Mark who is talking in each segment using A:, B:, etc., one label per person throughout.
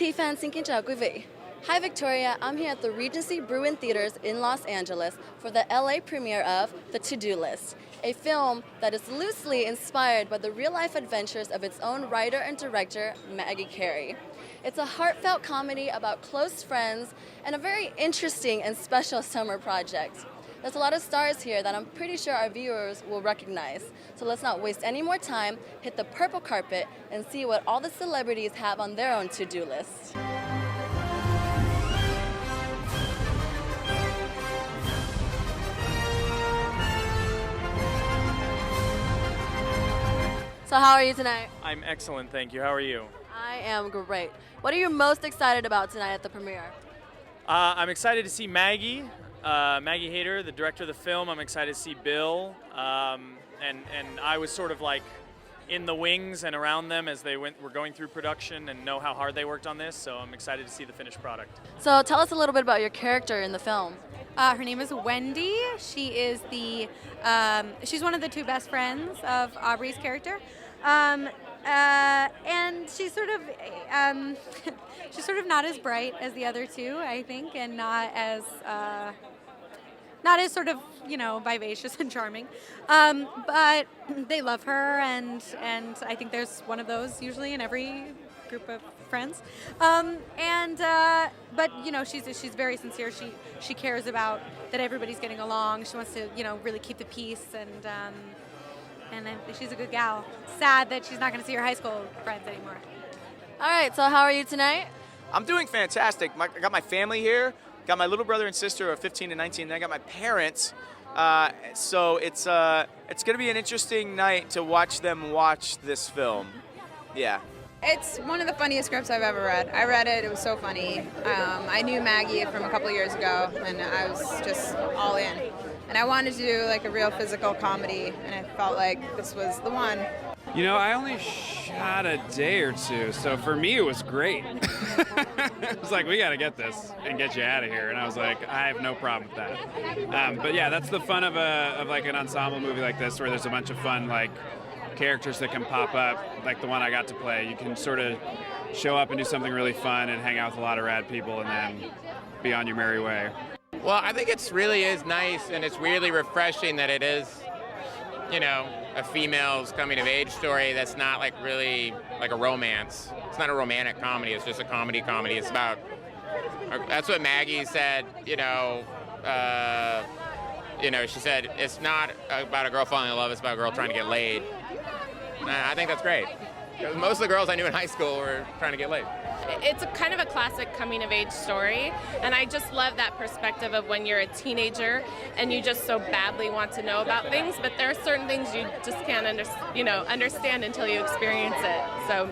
A: Thi fan xin kính chào quý vị. Hi Victoria, I'm here at the Regency Bruin Theaters in Los Angeles for the LA premiere of The To-Do List, a film that is loosely inspired by the real-life adventures of its own writer and director, Maggie Carey. It's a heartfelt comedy about close friends and a very interesting and special summer project. There's a lot of stars here that I'm pretty sure our viewers will recognize. So let's not waste any more time, hit the purple carpet, and see what all the celebrities have on their own to-do list. So how are you tonight?
B: I'm excellent, thank you. How are you?
A: I am great. What are you most excited about tonight at the premiere?
B: I'm excited to see Maggie Hader, the director of the film. I'm excited to see Bill, and I was sort of like in the wings and around them as they were going through production and know how hard they worked on this. So I'm excited to see the finished product.
A: So tell us a little bit about your character in the film.
C: Her name is Wendy. She is she's one of the two best friends of Aubrey's character. And she's sort of not as bright as the other two, I think, and not as sort of, vivacious and charming. But they love her, and I think there's one of those usually in every group of friends. But she's very sincere. She cares about that everybody's getting along. She wants to, really keep the peace, and she's a good gal. Sad that she's not going to see her high school friends anymore.
A: All right, so how are you tonight?
D: I'm doing fantastic. I got my family here. Got my little brother and sister who are 15 and 19, and I got my parents. So it's going to be an interesting night to watch them watch this film. Yeah.
E: It's one of the funniest scripts I've ever read. I read it, it was so funny. I knew Maggie from a couple years ago, and I was just all in. And I wanted to do like a real physical comedy, and I felt like this was the one.
F: I only shot a day or two, so for me it was great. It was like, we got to get this and get you out of here. And I was like, I have no problem with that. But yeah, that's the fun of like an ensemble movie like this, where there's a bunch of fun like characters that can pop up, like the one I got to play. You can sort of show up and do something really fun and hang out with a lot of rad people and then be on your merry way.
G: Well, I think it really is nice, and it's really refreshing that it is, a female's coming-of-age story that's not like really like a romance. It's not a romantic comedy. It's just a comedy. It's about. That's what Maggie said. She said it's not about a girl falling in love. It's about a girl trying to get laid. I think that's great. Most of the girls I knew in high school were trying to get laid.
H: It's a kind of a classic coming-of-age story, and I just love that perspective of when you're a teenager and you just so badly want to know about things, but there are certain things you just can't understand until you experience it. So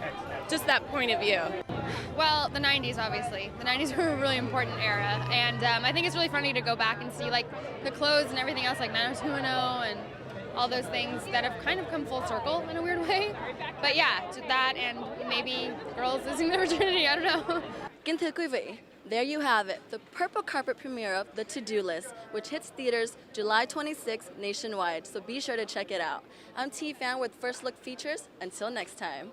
H: just that point of view.
I: Well, the 90s, obviously. The 90s were a really important era, and I think it's really funny to go back and see like the clothes and everything else, like 90210 and all those things that have kind of come full circle in a weird way. But yeah, that and maybe girls losing their virginity, I don't know.
A: Kính thưa quý vị, there you have it, the purple carpet premiere of The To-Do List, which hits theaters July 26th nationwide, so be sure to check it out. I'm T-Fan with First Look Features. Until next time.